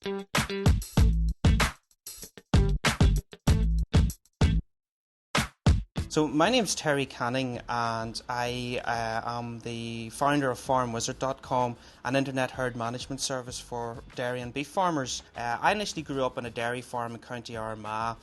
So my name's Terry Canning, and I am the founder of Farmwizard.com, an internet herd management service for dairy and beef farmers. I initially grew up on a dairy farm in County Armagh.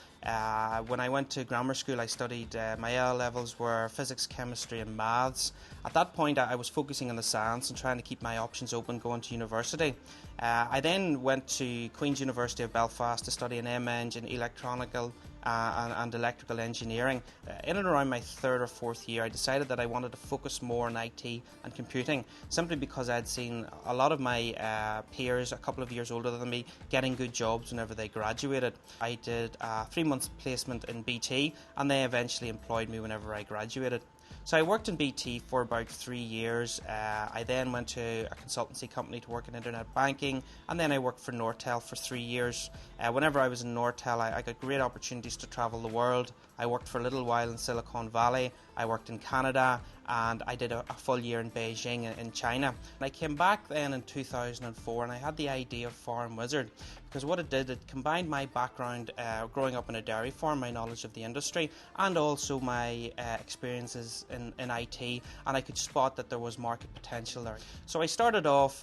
When I went to grammar school, I studied, my A levels were physics, chemistry and maths. At that point I was focusing on the science and trying to keep my options open going to university. I then went to Queen's University of Belfast to study an MEng in electronical and electrical engineering. In and around my third or fourth year, I decided that I wanted to focus more on IT and computing, simply because I had seen a lot of my peers a couple of years older than me getting good jobs whenever they graduated. I did a 3-month placement in BT, and they eventually employed me whenever I graduated. So I worked in BT for about 3 years. I then went to a consultancy company to work in internet banking, and then I worked for Nortel for 3 years. Whenever I was in Nortel, I got great opportunities to travel the world. I worked for a little while in Silicon Valley, I worked in Canada, and I did a full year in Beijing in China. And I came back then in 2004, and I had the idea of Farmwizard, because what it did, it combined my background growing up in a dairy farm, my knowledge of the industry, and also my experiences in IT, and I could spot that there was market potential there. So I started off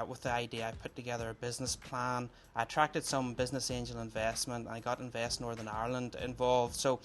with the idea. I put together a business plan, I attracted some business angel investment, and I got Invest Northern Ireland involved. So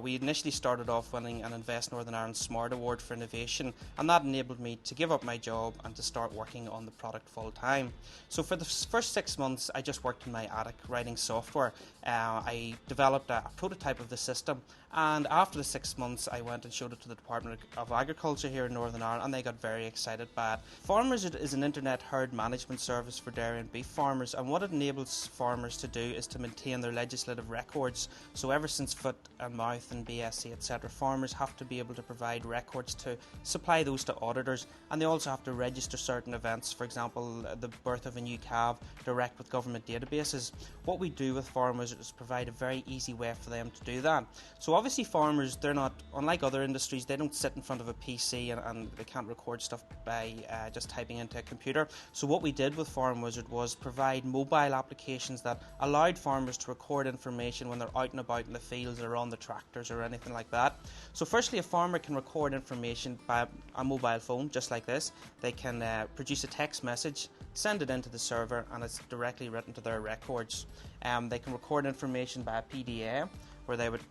we initially started off winning an Invest Northern Ireland Smart Award for innovation, and that enabled me to give up my job and to start working on the product full time. So for the first 6 months, I just worked in my attic writing software. I developed a prototype of the system, and after the 6 months I went and showed it to the Department of Agriculture here in Northern Ireland, and they got very excited by it. Farmwizard is an internet herd management service for dairy and beef farmers, and what it enables farmers to do is to maintain their legislative records. So ever since foot and mouth and BSE etc., farmers have to be able to provide records to supply those to auditors, and they also have to register certain events, for example the birth of a new calf, direct with government databases. What we do with Farmwizard is provide a very easy way for them to do that. So obviously farmers, they're not, unlike other industries, they don't sit in front of a PC and they can't record stuff by just typing into a computer. So what we did with Farmwizard was provide mobile applications that allowed farmers to record information when they're out and about in the fields or on the tractors or anything like that. So firstly, a farmer can record information by a mobile phone just like this. They can produce a text message, send it into the server, and it's directly written to their records. They can record information by a PDA, where they would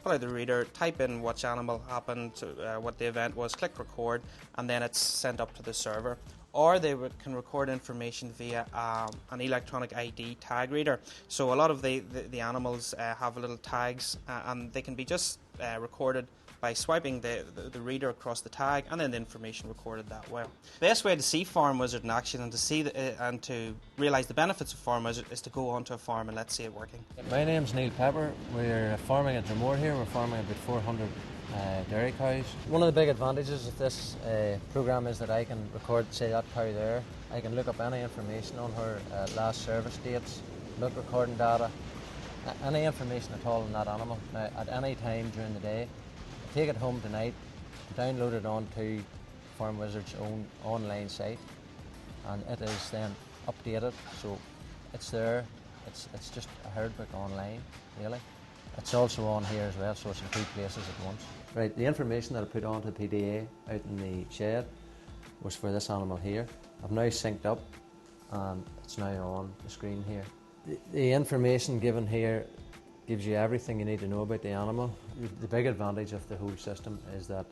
pull out the reader, type in which animal happened, what the event was, click record, and then it's sent up to the server. Or they can record information via an electronic ID tag reader. So a lot of the animals have little tags, and they can be just recorded by swiping the reader across the tag, and then the information recorded that way. The best way to see Farmwizard in action and to see and to realise the benefits of Farmwizard is to go onto a farm and let's see it working. My name's Neil Pepper. We're farming at Dromore here. We're farming about 400 dairy cows. One of the big advantages of this program is that I can record, say, that cow there. I can look up any information on her last service dates, milk recording data, any information at all on that animal at any time during the day. Take it home tonight, download it onto Farmwizard's own online site, and it is then updated, so it's there. It's just a herd book online, really. It's also on here as well, so it's in 2 places at once. Right, the information that I put onto the PDA out in the shed was for this animal here. I've now synced up, and it's now on the screen here. The information given here gives you everything you need to know about the animal. The big advantage of the whole system is that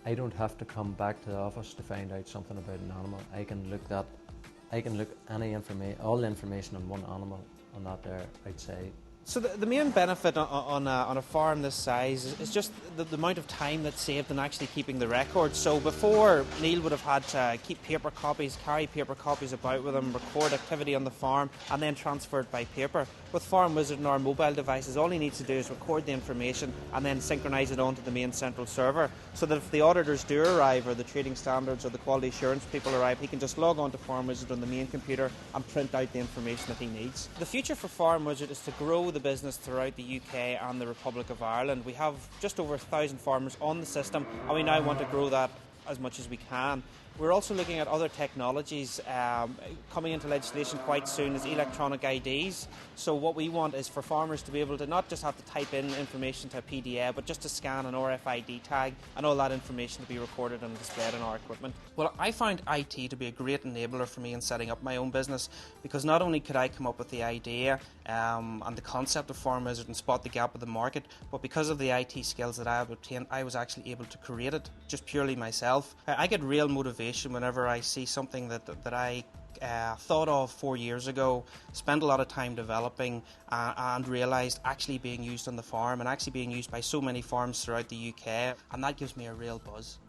I don't have to come back to the office to find out something about an animal. I can look all the information on one animal on that there outside. So the main benefit on a farm this size is just the amount of time that's saved in actually keeping the records. So before, Neil would have had to keep paper copies, carry paper copies about with him, record activity on the farm, and then transfer it by paper. With Farmwizard and our mobile devices, all he needs to do is record the information and then synchronise it onto the main central server, so that if the auditors do arrive, or the trading standards or the quality assurance people arrive, he can just log on to Farmwizard on the main computer and print out the information that he needs. The future for Farmwizard is to grow the business throughout the UK and the Republic of Ireland. We have just over 1,000 farmers on the system, and we now want to grow that as much as we can. We're also looking at other technologies coming into legislation quite soon as electronic IDs. So what we want is for farmers to be able to not just have to type in information to a PDF, but just to scan an RFID tag and all that information to be recorded and displayed on our equipment. Well, I found IT to be a great enabler for me in setting up my own business, because not only could I come up with the idea and the concept of Farmwizard and spot the gap of the market, but because of the IT skills that I have obtained, I was actually able to create it just purely myself. I get real motivation whenever I see something that I thought of 4 years ago, spent a lot of time developing and realised actually being used on the farm and actually being used by so many farms throughout the UK, and that gives me a real buzz.